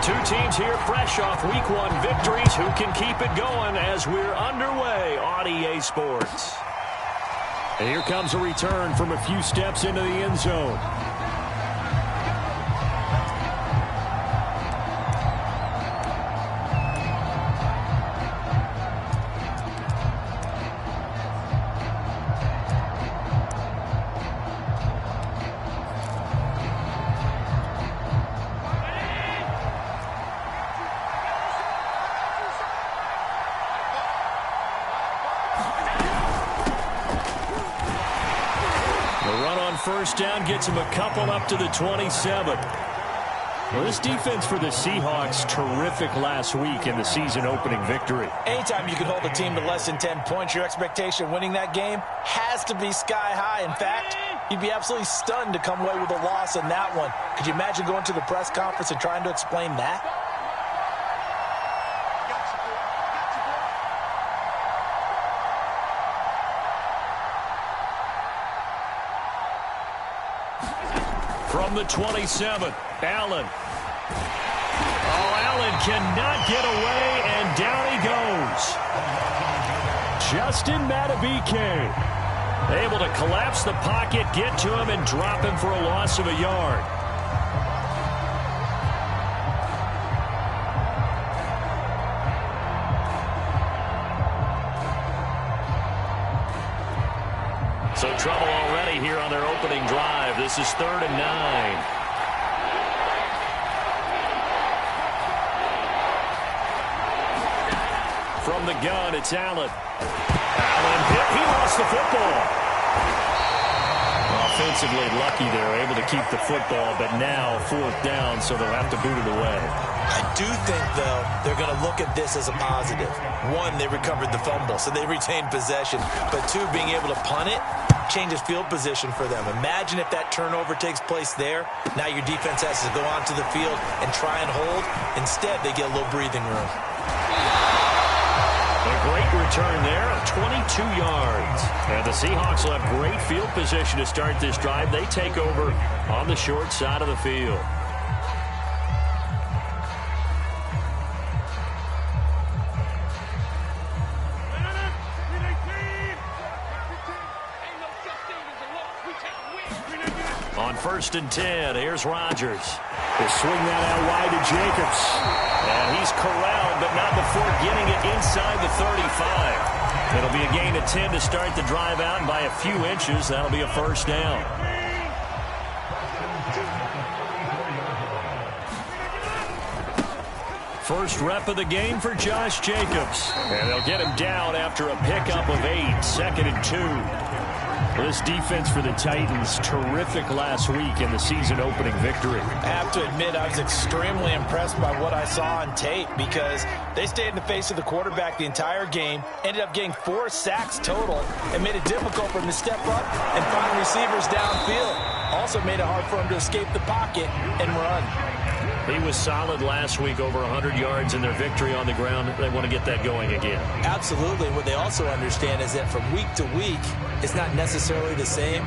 Two teams here fresh off Week 1 victories. Who can keep it going as we're underway on EA Sports? And here comes a return from a few steps into the end zone. First down gets him a couple up to the 27. Well, this defense for the Seahawks, terrific last week in the season-opening victory. Anytime you can hold a team to less than 10 points, your expectation of winning that game has to be sky high. In fact, you'd be absolutely stunned to come away with a loss in that one. Could you imagine going to the press conference and trying to explain that? From the 27, Allen. Oh, Allen cannot get away, and down he goes. Justin Madubuike able to collapse the pocket, get to him, and drop him for a loss of a yard. So trouble already here on their opening drive. This is 3rd and 9. From the gun, it's Allen. Allen hit. He lost the football. Offensively lucky they're able to keep the football, but now 4th down, so they'll have to boot it away. I do think, though, they're going to look at this as a positive. One, they recovered the fumble, so they retained possession. But two, being able to punt it changes field position for them. Imagine if that turnover takes place there. Now your defense has to go onto the field and try and hold. Instead, they get a little breathing room. A great return there of 22 yards. And the Seahawks will have great field position to start this drive. They take over on the short side of the field. On 1st and 10, here's Rodgers. He'll swing that out wide to Jacobs. And he's corralled, but not before getting it inside the 35. It'll be a gain of 10 to start the drive out, and by a few inches, that'll be a 1st down. First rep of the game for Josh Jacobs. And they'll get him down after a pickup of 8, 2nd and 2. This defense for the Titans, terrific last week in the season-opening victory. I have to admit, I was extremely impressed by what I saw on tape because they stayed in the face of the quarterback the entire game, ended up getting 4 sacks total, and made it difficult for him to step up and find receivers downfield. Also made it hard for him to escape the pocket and run. He was solid last week, over 100 yards in their victory on the ground. They want to get that going again. Absolutely. What they also understand is that from week to week, it's not necessarily the same,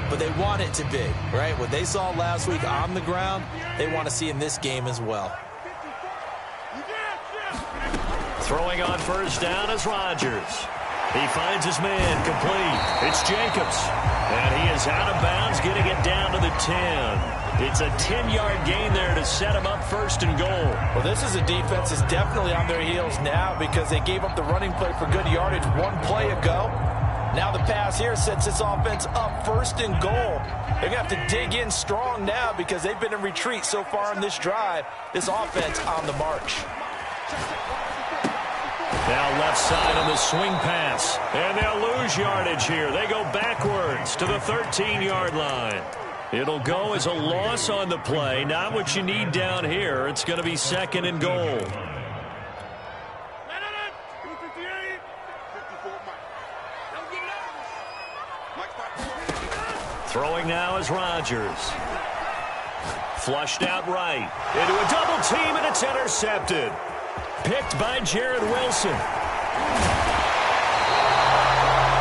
but they want it to be, right? What they saw last week on the ground, they want to see in this game as well. Throwing on 1st down is Rodgers. He finds his man complete. It's Jacobs. And he is out of bounds, getting it down to the 10. It's a 10-yard gain there to set him up 1st and goal. Well, this is a defense that's definitely on their heels now because they gave up the running play for good yardage 1 play ago. Now the pass here sets this offense up 1st and goal. They're going to have to dig in strong now because they've been in retreat so far in this drive. This offense on the march. Now left side on the swing pass. And they'll lose yardage here. They go backwards to the 13-yard line. It'll go as a loss on the play. Not what you need down here. It's going to be 2nd and goal. Throwing now is Rodgers. Flushed out right. Into a double team, and it's intercepted. Picked by Jared Wilson.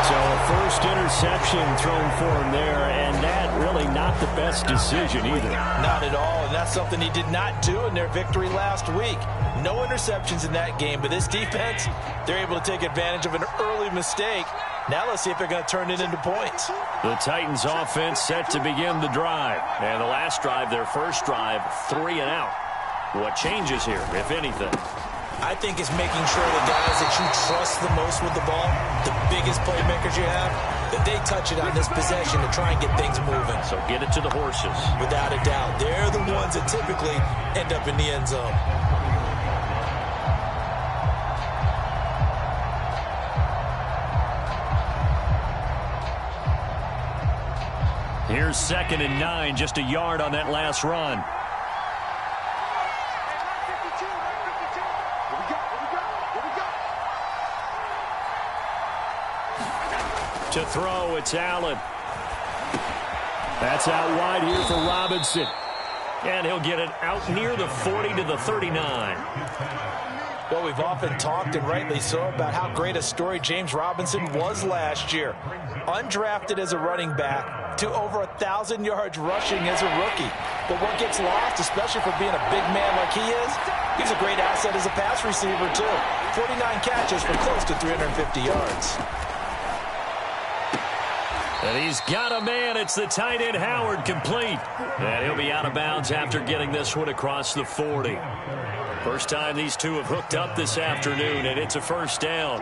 So a first interception thrown for him there, and that really not the best decision either. Not at all, and that's something he did not do in their victory last week. No interceptions in that game, but this defense, they're able to take advantage of an early mistake. Now let's see if they're going to turn it into points. The Titans offense set to begin the drive. And the last drive, their first drive, 3 and out. What changes here, if anything? I think it's making sure the guys that you trust the most with the ball, the biggest playmakers you have, that they touch it on this possession to try and get things moving. So get it to the horses. Without a doubt. They're the ones that typically end up in the end zone. Here's 2nd and 9, just a yard on that last run. To throw, it's Allen. That's out wide here for Robinson. And he'll get it out near the 40 to the 39. Well, we've often talked, and rightly so, about how great a story James Robinson was last year. Undrafted as a running back to over 1,000 yards rushing as a rookie. But what gets lost, especially for being a big man like he is, he's a great asset as a pass receiver, too. 49 catches for close to 350 yards. And he's got a man. It's the tight end, Howard, complete. And he'll be out of bounds after getting this one across the 40. First time these two have hooked up this afternoon, and it's a first down.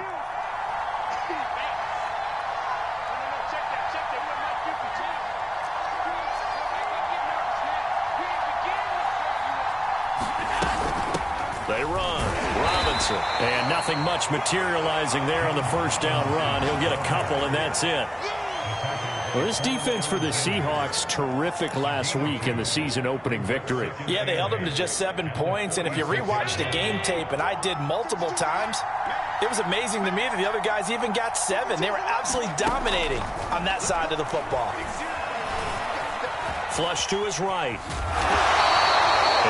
They run. Robinson. And nothing much materializing there on the first down run. He'll get a couple, and that's it. Well, this defense for the Seahawks, terrific last week in the season-opening victory. Yeah, they held them to just 7 points, and if you rewatch the game tape, and I did multiple times, it was amazing to me that the other guys even got 7. They were absolutely dominating on that side of the football. Flush to his right.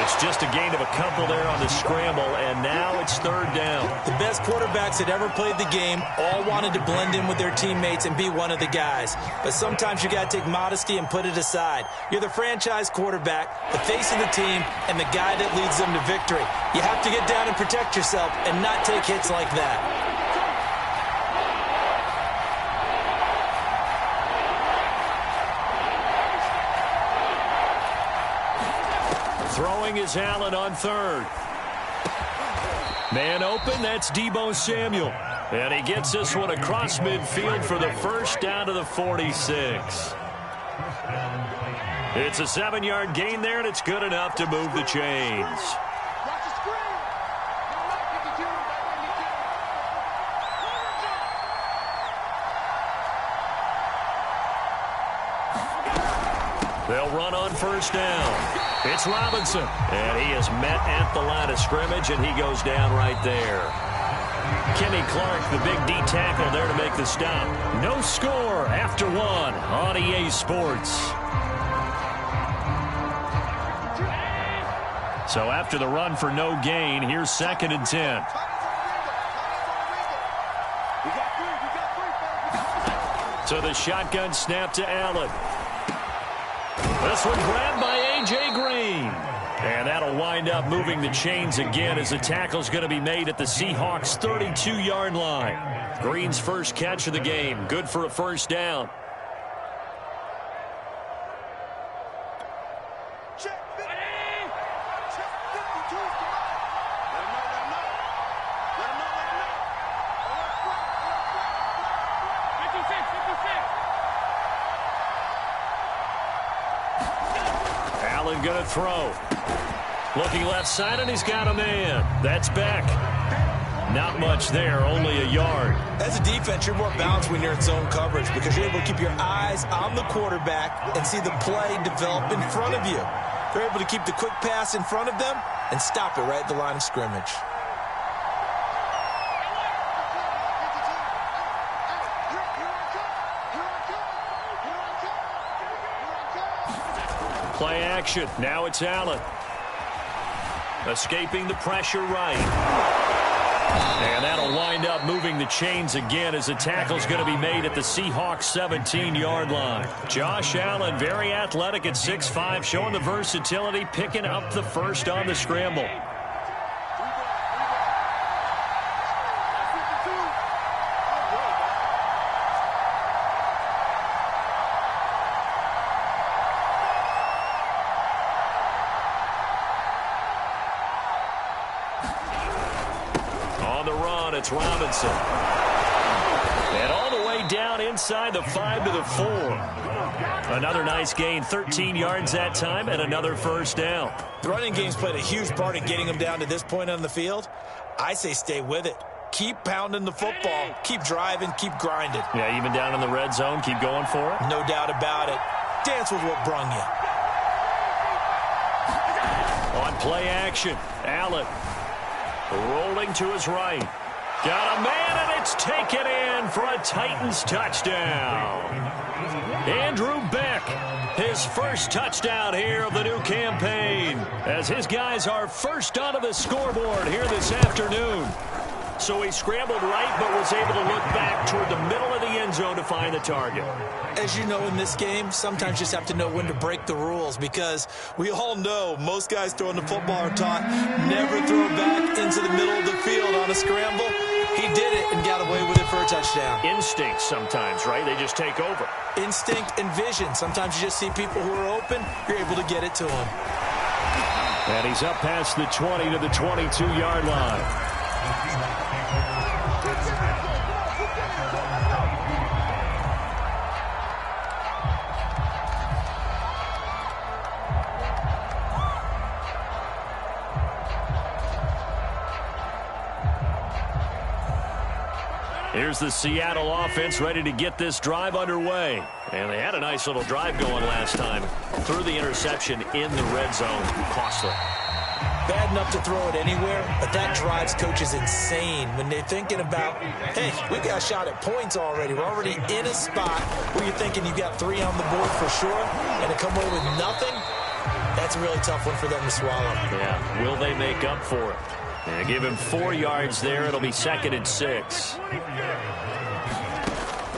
It's just a gain of a couple there on the scramble, and now it's 3rd down. The best quarterbacks that ever played the game all wanted to blend in with their teammates and be one of the guys. But sometimes you got to take modesty and put it aside. You're the franchise quarterback, the face of the team, and the guy that leads them to victory. You have to get down and protect yourself and not take hits like that. Throwing is Allen on 3rd. Man open, that's Deebo Samuel. And he gets this one across midfield for the first down to the 46. It's a 7-yard gain there, and it's good enough to move the chains. They'll run on first down. It's Robinson, and he is met at the line of scrimmage, and he goes down right there. Kenny Clark, the big D tackle there to make the stop. No score after 1 on EA Sports. So after the run for no gain, here's 2nd and 10. So the shotgun snap to Allen. This one grabbed by A.J. Green. And that'll wind up moving the chains again as the tackle's going to be made at the Seahawks' 32-yard line. Green's first catch of the game. Good for a first down. Allen going to throw. Looking left side, and he's got a man. That's Beck. Not much there, only a yard. As a defense, you're more balanced when you're in zone coverage because you're able to keep your eyes on the quarterback and see the play develop in front of you. They're able to keep the quick pass in front of them and stop it right at the line of scrimmage. Play action. Now it's Allen. Escaping the pressure right. And that'll wind up moving the chains again as the tackle's going to be made at the Seahawks 17-yard line. Josh Allen, very athletic at 6'5", showing the versatility, picking up the first on the scramble. It's Robinson. And all the way down inside the 5 to the 4. Another nice gain, 13 yards that time, and another first down. The running game's played a huge part in getting them down to this point on the field. I say stay with it. Keep pounding the football. Keep driving. Keep grinding. Yeah, even down in the red zone, keep going for it. No doubt about it. Dance with what brung you. On play action, Allen rolling to his right. Got a man, and it's taken in for a Titans touchdown. Andrew Beck, his first touchdown here of the new campaign, as his guys are first onto the scoreboard here this afternoon. So he scrambled right, but was able to look back toward the middle of the end zone to find the target. As you know, in this game, sometimes you just have to know when to break the rules, because we all know most guys throwing the football are taught never throw back into the middle of the field on a scramble. He did it and got away with it for a touchdown. Instinct sometimes, right? They just take over. Instinct and vision. Sometimes you just see people who are open, you're able to get it to them. And he's up past the 20 to the 22-yard line. Here's the Seattle offense ready to get this drive underway. And they had a nice little drive going last time. Threw the interception in the red zone. Costly. Bad enough to throw it anywhere, but that drives coaches insane when they're thinking about, hey, we got a shot at points already. We're already in a spot where you're thinking you got 3 on the board for sure, and to come away with nothing, that's a really tough one for them to swallow. Yeah, will they make up for it? And give him 4 yards there. It'll be 2nd and 6.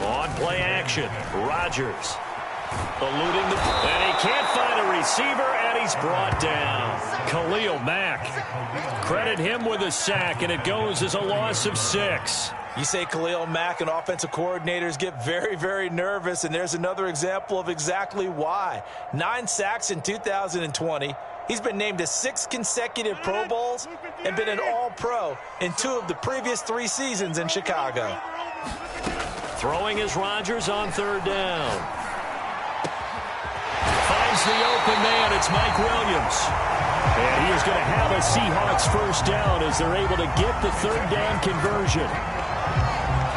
On play action, Rodgers eluding and he can't find a receiver, and he's brought down. Khalil Mack. Credit him with a sack, and it goes as a loss of 6. You say Khalil Mack and offensive coordinators get very, very nervous, and there's another example of exactly why. 9 sacks in 2020. He's been named to 6 consecutive Pro Bowls and been an All-Pro in 2 of the previous 3 seasons in Chicago. Throwing is Rodgers on 3rd down. Finds the open man. It's Mike Williams. And he is going to have a Seahawks first down as they're able to get the 3rd down conversion.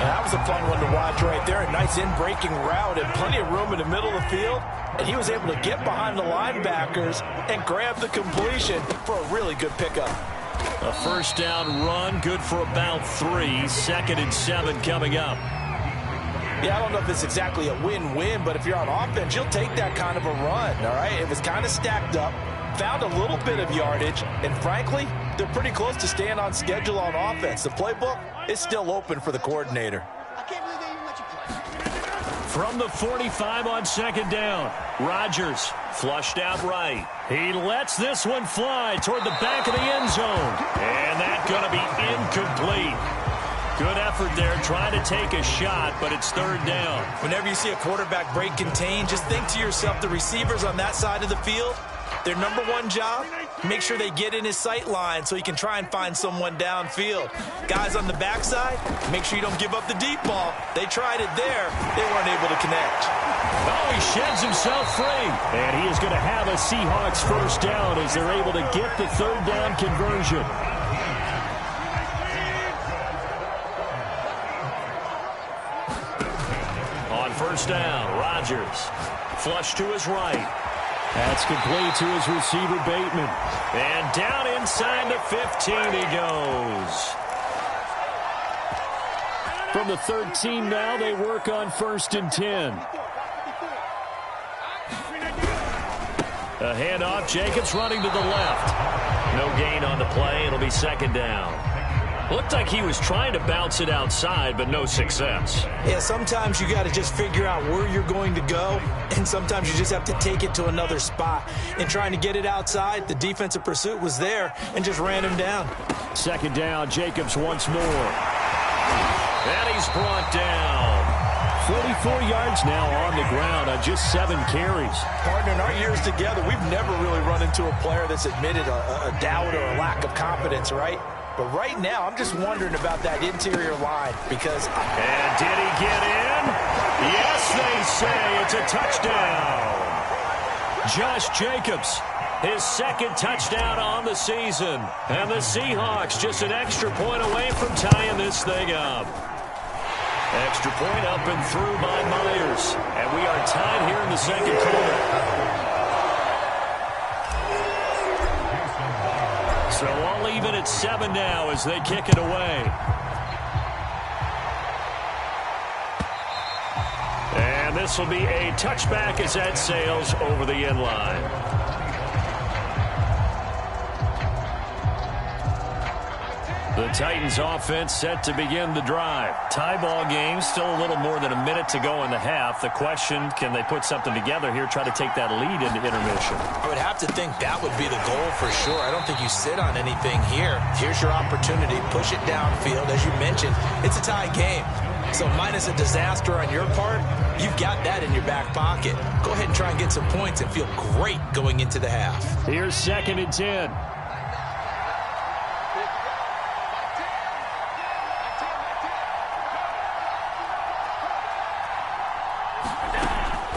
And that was a fun one to watch right there. A nice in-breaking route and plenty of room in the middle of the field. And he was able to get behind the linebackers and grab the completion for a really good pickup. A first down run, good for about 3. 2nd and 7 coming up. Yeah, I don't know if it's exactly a win-win, but if you're on offense, you'll take that kind of a run, all right? It was kind of stacked up, found a little bit of yardage, and frankly, they're pretty close to staying on schedule on offense. The playbook is still open for the coordinator. From the 45 on 2nd down, Rodgers flushed out right. He lets this one fly toward the back of the end zone, and that's going to be incomplete. Good effort there, trying to take a shot, but it's 3rd down. Whenever you see a quarterback break contain, just think to yourself, the receivers on that side of the field, their number 1 job, make sure they get in his sight line so he can try and find someone downfield. Guys on the backside, make sure you don't give up the deep ball. They tried it there. They weren't able to connect. Oh, he sheds himself free. And he is going to have a Seahawks first down as they're able to get the 3rd down conversion. On first down, Rodgers flush to his right. That's complete to his receiver, Bateman. And down inside the 15 he goes. From the 13 now, they work on 1st and 10. A handoff, Jacobs running to the left. No gain on the play, it'll be 2nd down. Looked like he was trying to bounce it outside, but no success. Yeah, sometimes you got to just figure out where you're going to go, and sometimes you just have to take it to another spot. In trying to get it outside, the defensive pursuit was there and just ran him down. Second down, Jacobs once more. And he's brought down. 44 yards now on the ground on just 7 carries. Partner, in our years together, we've never really run into a player that's admitted a doubt or a lack of confidence, right? But right now, I'm just wondering about that interior line because... And did he get in? Yes, they say it's a touchdown. Josh Jacobs, his second touchdown on the season. And the Seahawks just an extra point away from tying this thing up. Extra point up and through by Myers. And we are tied here in the second quarter. So all even at 7 now as they kick it away. And this will be a touchback as that sails over the end line. The Titans offense set to begin the drive. Tie ball game, still a little more than a minute to go in the half. The question, can they put something together here, try to take that lead into intermission? I would have to think that would be the goal for sure. I don't think you sit on anything here. Here's your opportunity. Push it downfield. As you mentioned, it's a tie game. So minus a disaster on your part, you've got that in your back pocket. Go ahead and try and get some points and feel great going into the half. Here's 2nd and 10.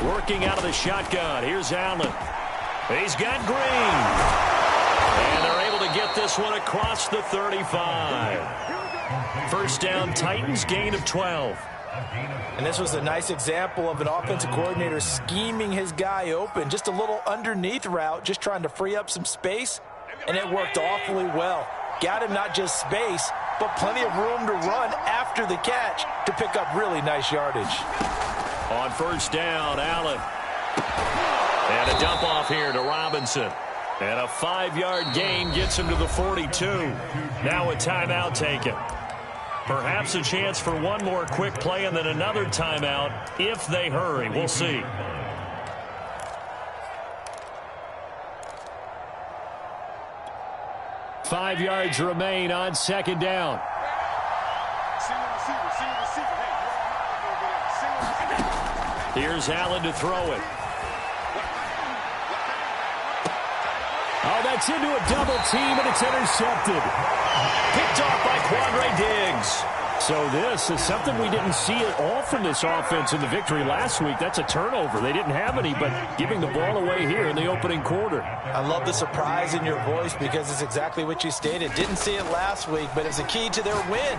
Working out of the shotgun. Here's Allen. He's got Green. And they're able to get this one across the 35. First down, Titans, gain of 12. And this was a nice example of an offensive coordinator scheming his guy open. Just a little underneath route, just trying to free up some space. And it worked awfully well. Got him not just space, but plenty of room to run after the catch to pick up really nice yardage. On first down, Allen. And a dump off here to Robinson. And a 5-yard gain gets him to the 42. Now a timeout taken. Perhaps a chance for one more quick play and then another timeout if they hurry. We'll see. Five yards remain on 2nd down. Here's Allen to throw it. Oh, that's into a double team, and it's intercepted. Picked off by Quandre Diggs. So this is something we didn't see at all from this offense in the victory last week. That's a turnover. They didn't have any, but giving the ball away here in the opening quarter. I love the surprise in your voice because it's exactly what you stated. Didn't see it last week, but it's a key to their win.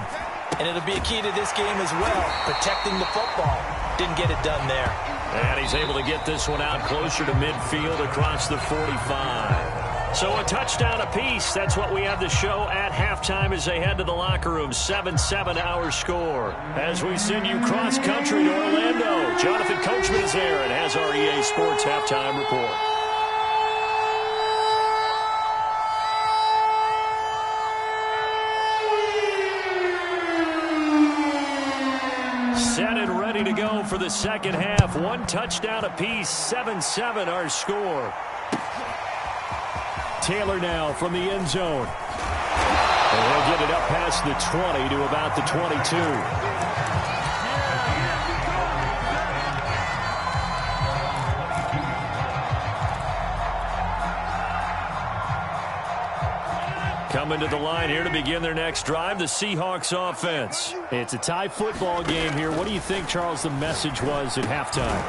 And it'll be a key to this game as well, protecting the football. Didn't get it done there. And he's able to get this one out closer to midfield across the 45. So a touchdown apiece. That's what we have to show at halftime as they head to the locker room. 7-7 our score. As we send you cross-country to Orlando, Jonathan Coachman is there and has our EA Sports halftime report. Set and ready to go for the second half. One touchdown apiece. 7-7 our score. Taylor now from the end zone. And he'll get it up past the 20 to about the 22. Coming to the line here to begin their next drive, the Seahawks offense. It's a tie football game here. What do you think, Charles, the message was at halftime?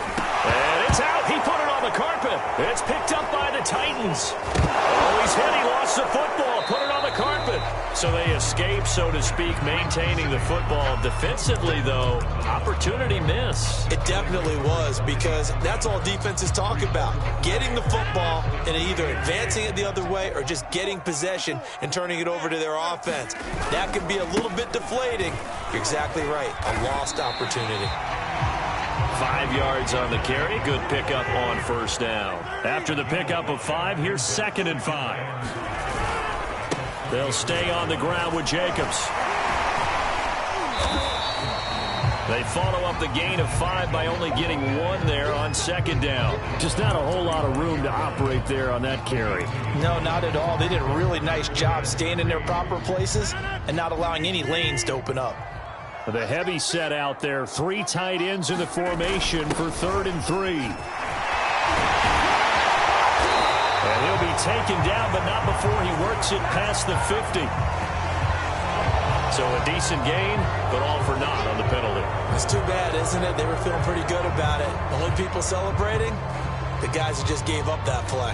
And it's out. He put it on the carpet. It's picked up by the Titans. Oh, he's hit. He lost the football. Put it on the carpet. So they escape, so to speak, maintaining the football. Defensively, though, opportunity miss. It definitely was, because that's all defenses talk about. Getting the football and either advancing it the other way or just getting possession and turning it over to their offense. That can be a little bit deflating. You're exactly right. A lost opportunity. 5 yards on the carry. Good pickup on first down. After the pickup of 5, here's 2nd and 5. They'll stay on the ground with Jacobs. They follow up the gain of 5 by only getting 1 there on second down. Just not a whole lot of room to operate there on that carry. No, not at all. They did a really nice job staying in their proper places and not allowing any lanes to open up. The heavy set out there. 3 tight ends in the formation for 3rd and 3. And he'll be taken down, but not before he works it past the 50. So a decent gain, but all for naught on the penalty. It's too bad, isn't it? They were feeling pretty good about it. Only people celebrating, the guys who just gave up that play.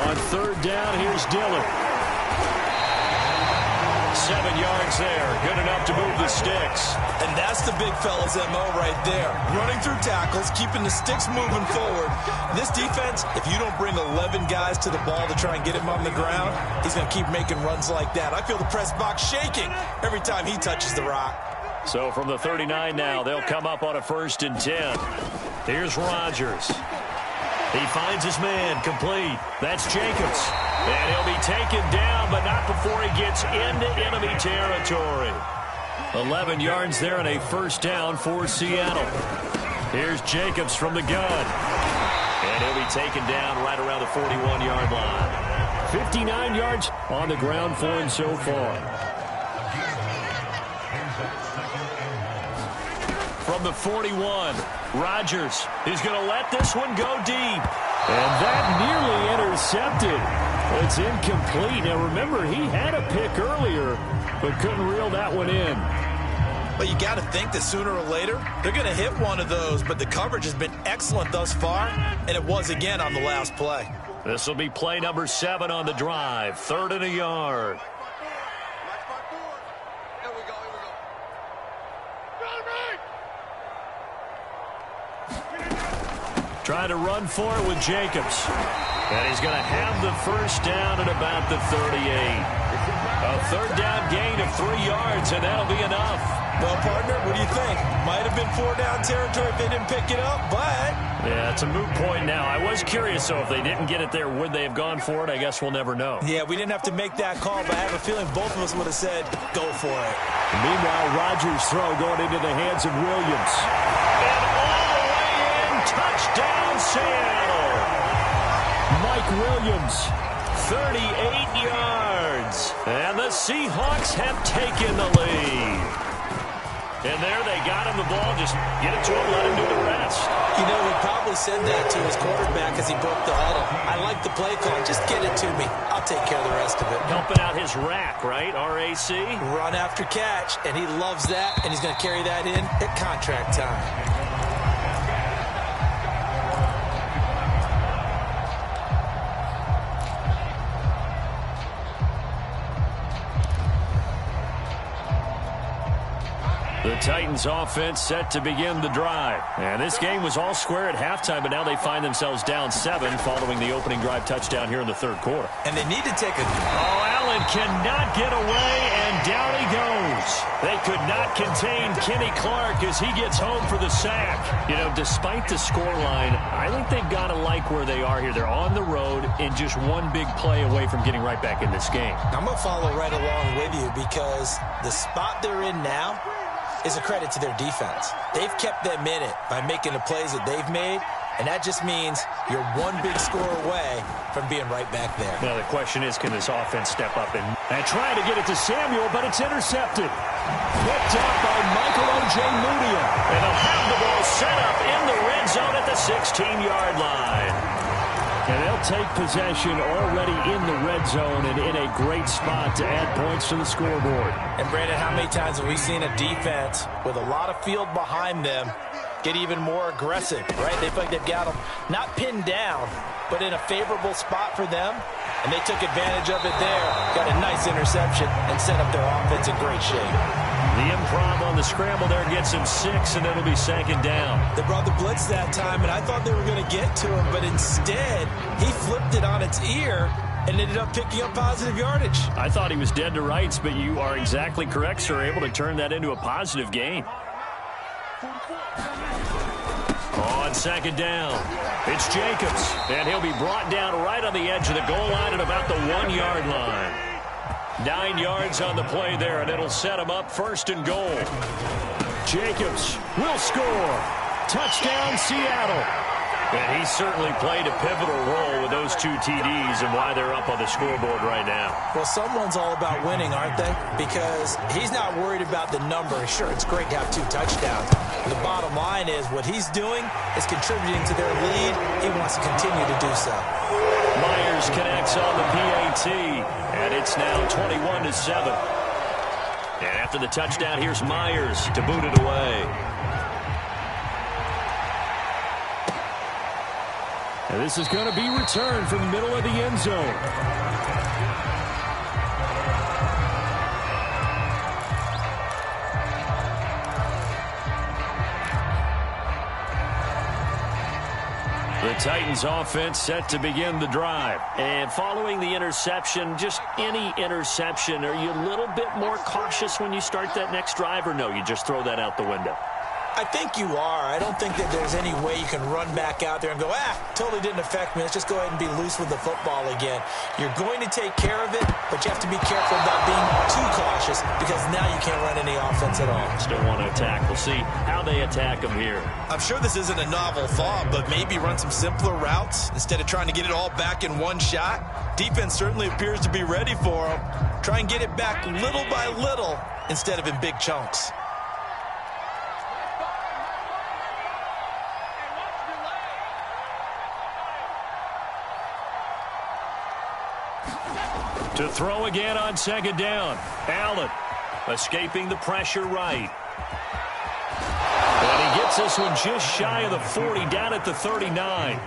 On 3rd down, here's Dillon. 7 yards there. Good enough to move the sticks. And that's the big fella's MO right there. Running through tackles, keeping the sticks moving forward. This defense, if you don't bring 11 guys to the ball to try and get him on the ground, he's going to keep making runs like that. I feel the press box shaking every time he touches the rock. So from the 39 now, they'll come up on a 1st and 10. Here's Rodgers. He finds his man, complete. That's Jacobs. And he'll be taken down, but not before he gets into enemy territory. 11 yards there and a 1st down for Seattle. Here's Jacobs from the gun. And he'll be taken down right around the 41-yard line. 59 yards on the ground for him so far. From the 41, Rodgers is going to let this one go deep. And that nearly intercepted. It's incomplete. Now, remember, he had a pick earlier, but couldn't reel that one in. But you got to think that sooner or later, they're going to hit one of those. But the coverage has been excellent thus far, and it was again on the last play. This will be play number 7 on the drive. 3rd and a yard. Trying to run for it with Jacobs. And he's going to have the 1st down at about the 38. A 3rd down gain of 3 yards, and that'll be enough. Well, partner, what do you think? Might have been 4 down territory if they didn't pick it up, but... Yeah, it's a moot point now. I was curious, so if they didn't get it there, would they have gone for it? I guess we'll never know. Yeah, we didn't have to make that call, but I have a feeling both of us would have said, go for it. Meanwhile, Rodgers' throw going into the hands of Williams. And all the way in, touchdown Seattle. Mike Williams, 38 yards. And the Seahawks have taken the lead. And there they got him the ball. Just get it to him, let him do the rest. You know, he probably said that to his quarterback as he broke the huddle. I like the play call. Just get it to me. I'll take care of the rest of it. Helping out his rack, right? R-A-C? Run after catch, and he loves that, and he's going to carry that in at contract time. The Titans offense set to begin the drive. And this game was all square at halftime, but now they find themselves down 7 following the opening drive touchdown here in the 3rd quarter. And they need to take a... Oh, Allen cannot get away, and down he goes. They could not contain Kenny Clark as he gets home for the sack. You know, despite the scoreline, I think they've got to like where they are here. They're on the road and just one big play away from getting right back in this game. I'm going to follow right along with you because the spot they're in now is a credit to their defense. They've kept them in it by making the plays that they've made, and that just means you're one big score away from being right back there. Now the question is, can this offense step up and try to get it to Samuel, but it's intercepted. Picked up by Michael Ojemudia. And they'll have the ball set up in the red zone at the 16-yard line. And they'll take possession already in the red zone and in a great spot to add points to the scoreboard. And, Brandon, how many times have we seen a defense with a lot of field behind them get even more aggressive, right? They feel like they've got them not pinned down, but in a favorable spot for them, and they took advantage of it there, got a nice interception, and set up their offense in great shape. The improv on the scramble there gets him 6, and it'll be 2nd down. They brought the blitz that time, and I thought they were going to get to him, but instead, he flipped it on its ear and ended up picking up positive yardage. I thought he was dead to rights, but you are exactly correct, sir, able to turn that into a positive gain. On second down, it's Jacobs, and he'll be brought down right on the edge of the goal line at about the 1-yard line. 9 yards on the play there, and it'll set him up first and goal. Jacobs will score. Touchdown, Seattle. And he certainly played a pivotal role with those 2 TDs and why they're up on the scoreboard right now. Well, someone's all about winning, aren't they? Because he's not worried about the number. Sure, it's great to have 2 touchdowns. The bottom line is what he's doing is contributing to their lead. He wants to continue to do so. Myers connects on the PAT, and it's now 21-7. And after the touchdown, here's Myers to boot it away. And this is going to be returned from the middle of the end zone. The Titans offense set to begin the drive. And following the interception, just any interception, are you a little bit more cautious when you start that next drive, or no, you just throw that out the window? I think you are. I don't think that there's any way you can run back out there and go, totally didn't affect me. Let's just go ahead and be loose with the football again. You're going to take care of it, but you have to be careful about being too cautious because now you can't run any offense at all. Still want to attack. We'll see how they attack them here. I'm sure this isn't a novel thought, but maybe run some simpler routes instead of trying to get it all back in one shot. Defense certainly appears to be ready for them. Try and get it back little by little instead of in big chunks. To throw again on second down. Allen escaping the pressure right. And he gets this one just shy of the 40, down at the 39.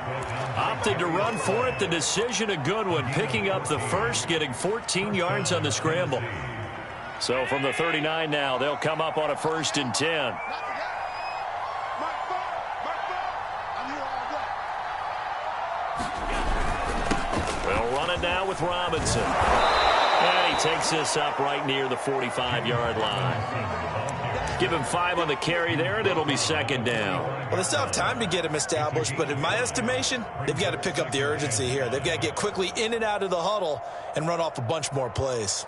Opted to run for it. The decision a good one. Picking up the first, getting 14 yards on the scramble. So from the 39 now, they'll come up on a 1st and 10. Now with Robinson. And he takes this up right near the 45-yard line. Give him 5 on the carry there, and it'll be second down. Well, they still have time to get him established, but in my estimation, they've got to pick up the urgency here. They've got to get quickly in and out of the huddle and run off a bunch more plays.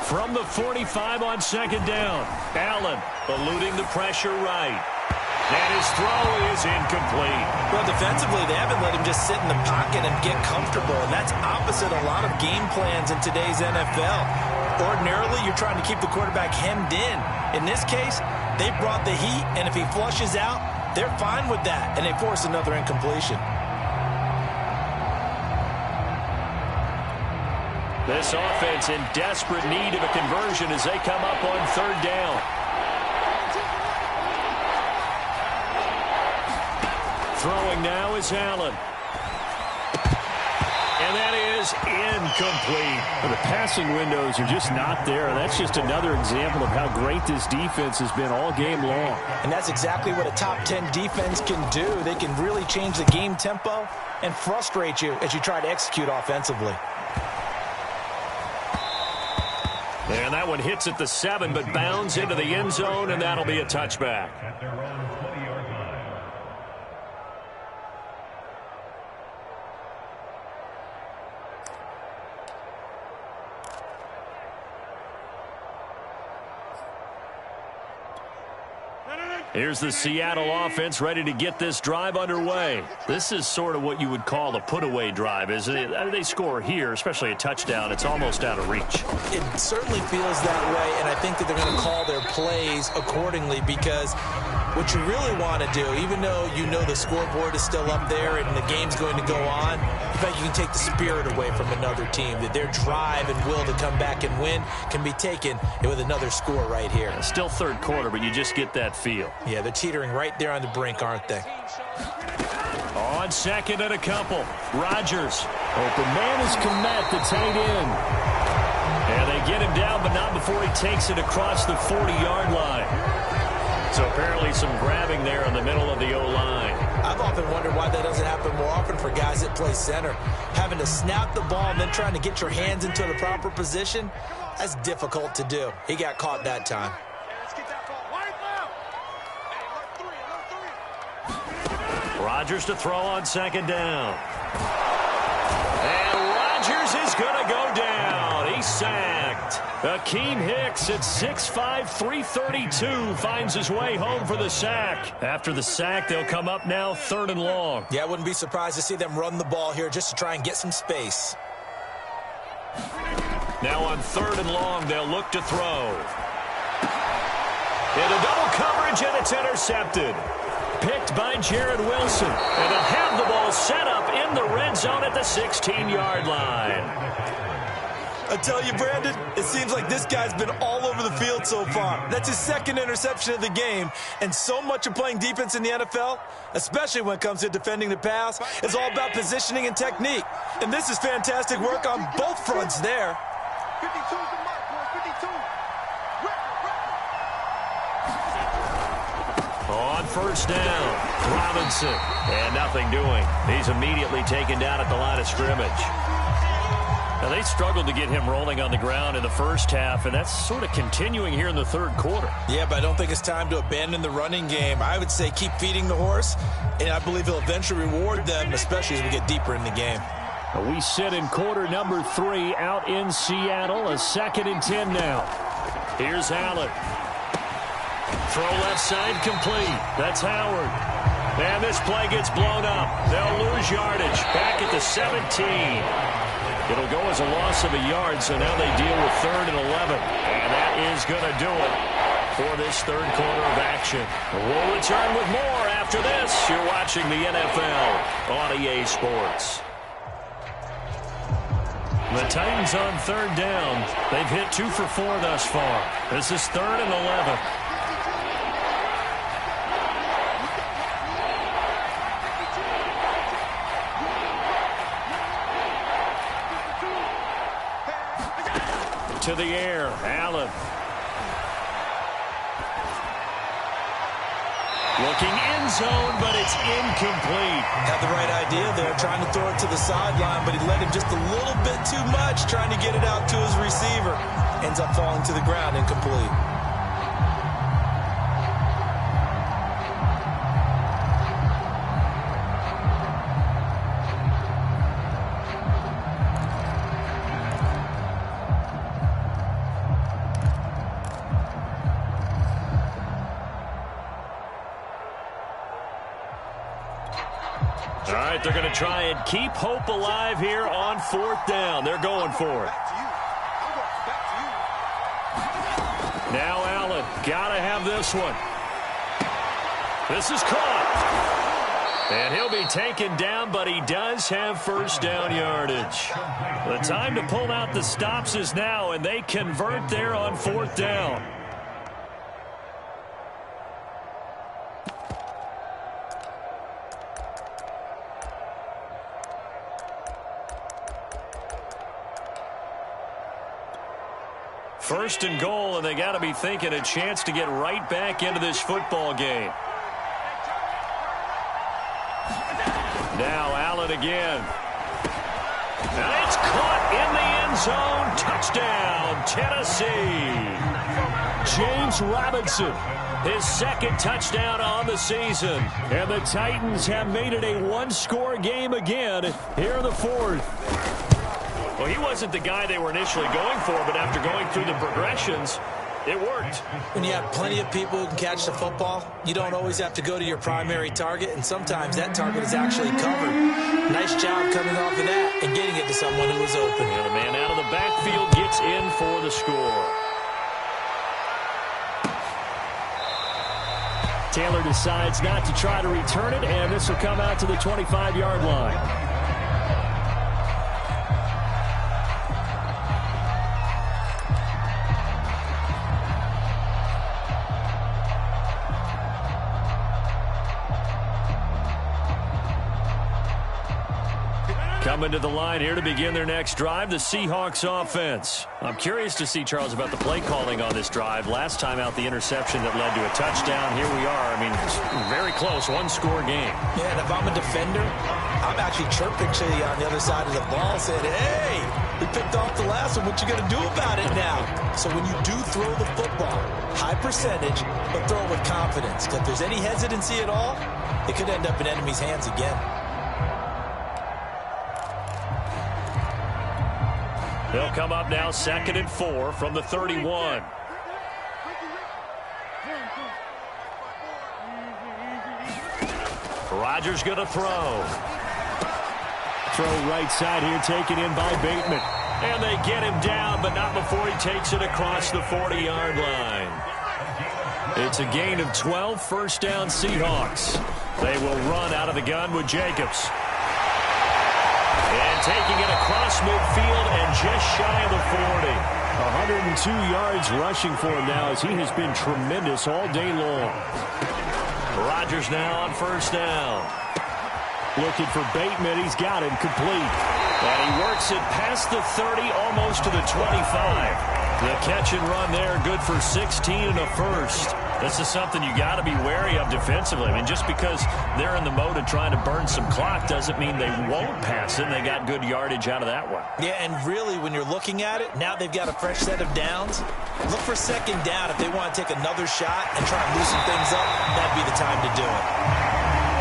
From the 45 on second down, Allen eluding the pressure right. And his throw is incomplete. Well, defensively, they haven't let him just sit in the pocket and get comfortable, and that's opposite a lot of game plans in today's NFL. Ordinarily, you're trying to keep the quarterback hemmed in. In this case, they brought the heat, and if he flushes out, they're fine with that, and they force another incompletion. This offense in desperate need of a conversion as they come up on third down. Throwing now is Allen. And that is incomplete. The passing windows are just not there. That's just another example of how great this defense has been all game long. And that's exactly what a top 10 defense can do. They can really change the game tempo and frustrate you as you try to execute offensively. And that one hits at the 7, but bounds into the end zone, and that'll be a touchback. Here's the Seattle offense ready to get this drive underway. This is sort of what you would call a put-away drive, isn't it? They score here, especially a touchdown. It's almost out of reach. It certainly feels that way, and I think that they're going to call their plays accordingly because what you really want to do, even though you know the scoreboard is still up there and the game's going to go on, in fact, you can take the spirit away from another team, that their drive and will to come back and win can be taken with another score right here. Still third quarter, but you just get that feel. Yeah, they're teetering right there on the brink, aren't they? On second and a couple, Rodgers. Open man is Komet, the tight end. And they get him down, but not before he takes it across the 40-yard line. So apparently some grabbing there in the middle of the O-line. I've often wondered why that doesn't happen more often for guys that play center. Having to snap the ball and then trying to get your hands into the proper position, that's difficult to do. He got caught that time. Rodgers to throw on second down. And Rodgers is going to go down. He's sacked. Akeem Hicks at 6'5", 332 finds his way home for the sack. After the sack, they'll come up now 3rd and long. Yeah, I wouldn't be surprised to see them run the ball here just to try and get some space. Now on 3rd and long, they'll look to throw. Into double coverage, and it's intercepted. Picked by Jared Wilson. And they'll have the ball set up in the red zone at the 16-yard line. I tell you, Brandon, it seems like this guy's been all over the field so far. That's his 2nd interception of the game. And so much of playing defense in the NFL, especially when it comes to defending the pass, is all about positioning and technique. And this is fantastic work on both fronts there. 52's the mark, boy. 52. On first down, Robinson. And nothing doing. He's immediately taken down at the line of scrimmage. Now, they struggled to get him rolling on the ground in the first half, and that's sort of continuing here in the 3rd quarter. Yeah, but I don't think it's time to abandon the running game. I would say keep feeding the horse, and I believe he'll eventually reward them, especially as we get deeper in the game. We sit in quarter number 3 out in Seattle, a 2nd and 10 now. Here's Allen. Throw left side complete. That's Howard. And this play gets blown up. They'll lose yardage. Back at the 17. It'll go as a loss of a yard, so now they deal with 3rd and 11. And that is going to do it for this 3rd quarter of action. We'll return with more after this. You're watching the NFL on EA Sports. The Titans on 3rd down. They've hit 2 for 4 thus far. This is 3rd and 11. To the air, Allen. Looking end zone, but it's incomplete. Had the right idea there, trying to throw it to the sideline, but he led him just a little bit too much, trying to get it out to his receiver. Ends up falling to the ground, incomplete. All right, they're going to try and keep hope alive here on 4th down. They're going for it. Now Allen, got to have this one. This is caught. And he'll be taken down, but he does have 1st down yardage. The time to pull out the stops is now, and they convert there on 4th down. First and goal, and they got to be thinking a chance to get right back into this football game. Now Allen again. And it's caught in the end zone. Touchdown, Tennessee. James Robinson, his 2nd touchdown on the season. And the Titans have made it a one-score game again here in the 4th. Well, he wasn't the guy they were initially going for, but after going through the progressions, it worked. When you have plenty of people who can catch the football, you don't always have to go to your primary target, and sometimes that target is actually covered. Nice job coming off of that and getting it to someone who was open. And the man out of the backfield gets in for the score. Taylor decides not to try to return it, and this will come out to the 25-yard line. Coming to the line here to begin their next drive, the Seahawks offense. I'm curious to see, Charles, about the play calling on this drive. Last time out, the interception that led to a touchdown. Here we are. I mean, very close, one-score game. Yeah, and if I'm a defender, I'm actually chirping to you on the other side of the ball, saying, hey, we picked off the last one. What you going to do about it now? So when you do throw the football, high percentage, but throw it with confidence. Because if there's any hesitancy at all, it could end up in enemy's hands again. They'll come up now 2nd and 4 from the 31. Rodgers going to throw. Throw right side here, taken in by Bateman. And they get him down, but not before he takes it across the 40-yard line. It's a gain of 12, first down Seahawks. They will run out of the gun with Jacobs. And taking it across midfield and just shy of the 40. 102 yards rushing for him now as he has been tremendous all day long. Rodgers now on first down. Looking for Bateman. He's got him complete. And he works it past the 30, almost to the 25. The catch and run there, good for 16 and a first. This is something you got to be wary of defensively. I mean, just because they're in the mode of trying to burn some clock doesn't mean they won't pass it. And they got good yardage out of that one. Yeah, and really, when you're looking at it, now they've got a fresh set of downs. Look for second down if they want to take another shot and try and loosen things up. That'd be the time to do it.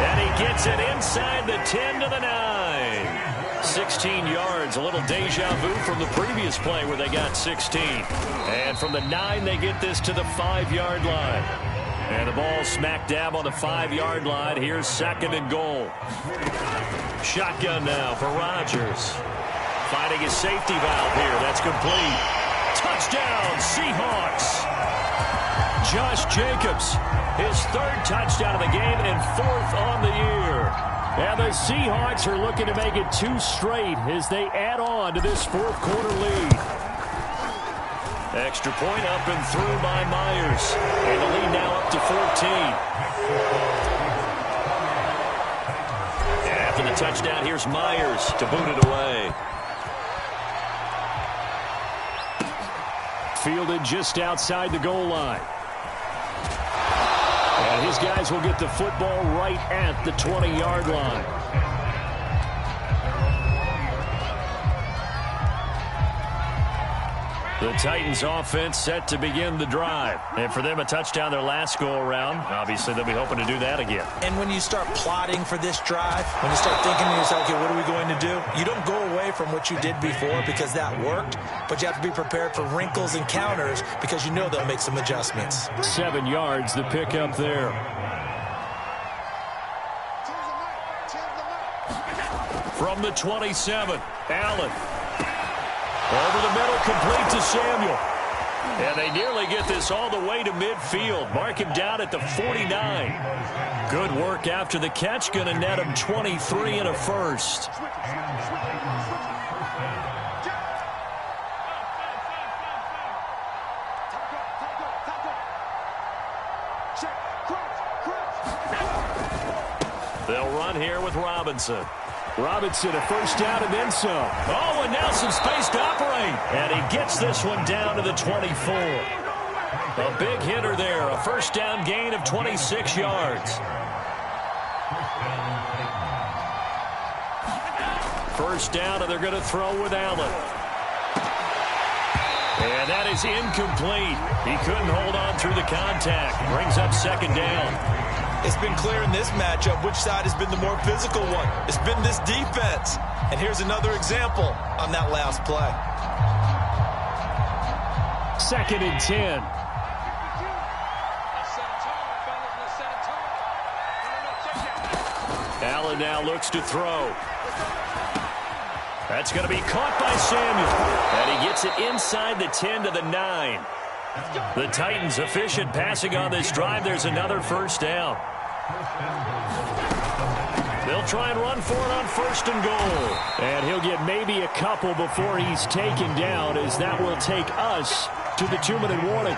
And he gets it inside the 10 to the 9. 16 yards, a little deja vu from the previous play where they got 16. And from the 9, they get this to the 5-yard line. And the ball smack dab on the 5-yard line. Here's 2nd and goal. Shotgun now for Rodgers. Finding his safety valve here. That's complete. Touchdown, Seahawks. Josh Jacobs, his 3rd touchdown of the game and 4th on the year. And the Seahawks are looking to make it 2 straight as they add on to this 4th quarter lead. Extra point up and through by Myers. And the lead now up to 14. And after the touchdown, here's Myers to boot it away. Fielded just outside the goal line. And his guys will get the football right at the 20-yard line. The Titans offense set to begin the drive. And for them, a touchdown their last go-around. Obviously, they'll be hoping to do that again. And when you start plotting for this drive, when you start thinking to yourself, okay, what are we going to do? You don't go away from what you did before because that worked, but you have to be prepared for wrinkles and counters because you know they'll make some adjustments. 7 yards, the pickup there. From the 27, Allen. Over the middle, complete to Samuel. And they nearly get this all the way to midfield. Mark him down at the 49. Good work after the catch. Going to net him 23 and a first. They'll run here with Robinson. Robinson, a first down and then some. Oh, and now some space to operate. And he gets this one down to the 24. A big hitter there. A first down gain of 26 yards. First down, and they're going to throw with Allen. And that is incomplete. He couldn't hold on through the contact. Brings up 2nd down. It's been clear in this matchup which side has been the more physical one. It's been this defense. And here's another example on that last play. 2nd and 10. Allen now looks to throw. That's going to be caught by Samuel. And he gets it inside the 10 to the 9. The Titans efficient passing on this drive. There's another first down. They'll try and run for it on 1st and goal. And he'll get maybe a couple before he's taken down, as that will take us to the 2-minute warning.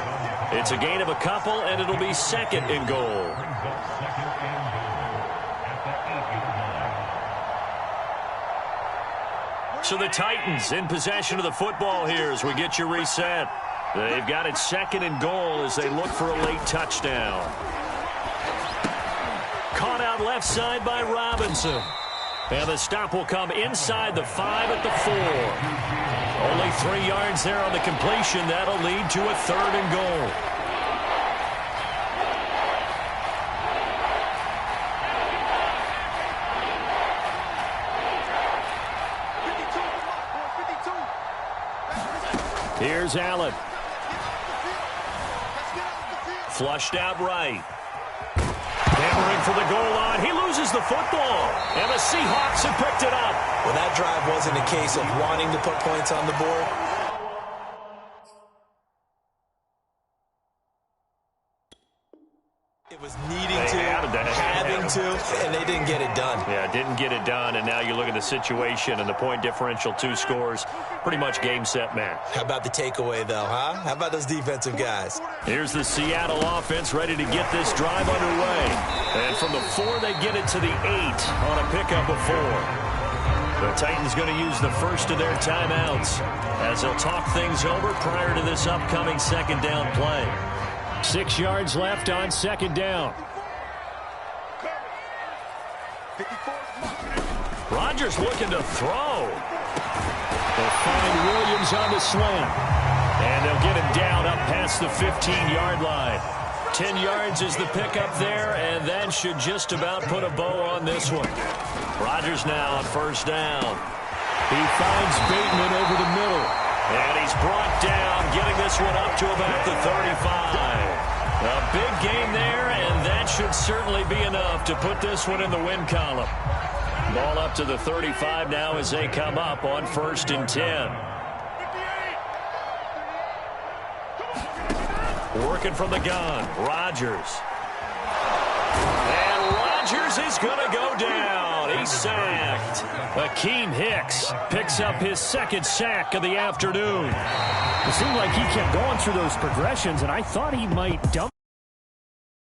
It's a gain of a couple, and it'll be 2nd and goal. So the Titans in possession of the football here as we get you reset. They've got it 2nd and goal as they look for a late touchdown. Caught out left side by Robinson. And the stop will come inside the 5 at the 4. Only 3 yards there on the completion. That'll lead to a 3rd and goal. Here's Allen. Flushed out right. Hammering for the goal line. He loses the football. And the Seahawks have picked it up. Well, that drive wasn't a case of wanting to put points on the board. It was needing to, having to, and they didn't get it done. Yeah, didn't get it done, and now you look at the situation and the point differential, 2 scores, pretty much game, set, match. How about the takeaway, though, huh? How about those defensive guys? Here's the Seattle offense ready to get this drive underway. And from the 4, they get it to the 8 on a pickup of 4. The Titans going to use the first of their timeouts as they'll talk things over prior to this upcoming 2nd down play. 6 yards left on 2nd down. Rodgers looking to throw. They'll find Williams on the slant. And they'll get him down up past the 15-yard line. 10 yards is the pickup there, and that should just about put a bow on this one. Rodgers now on 1st down. He finds Bateman over the middle. And he's brought down, getting this one up to about the 35. A big gain there, and that should certainly be enough to put this one in the win column. Ball up to the 35 now as they come up on 1st and 10. Working from the gun, Rodgers. And Rodgers is going to go down. He's sacked. Akeem Hicks picks up his 2nd sack of the afternoon. It seemed like he kept going through those progressions, and I thought he might dump.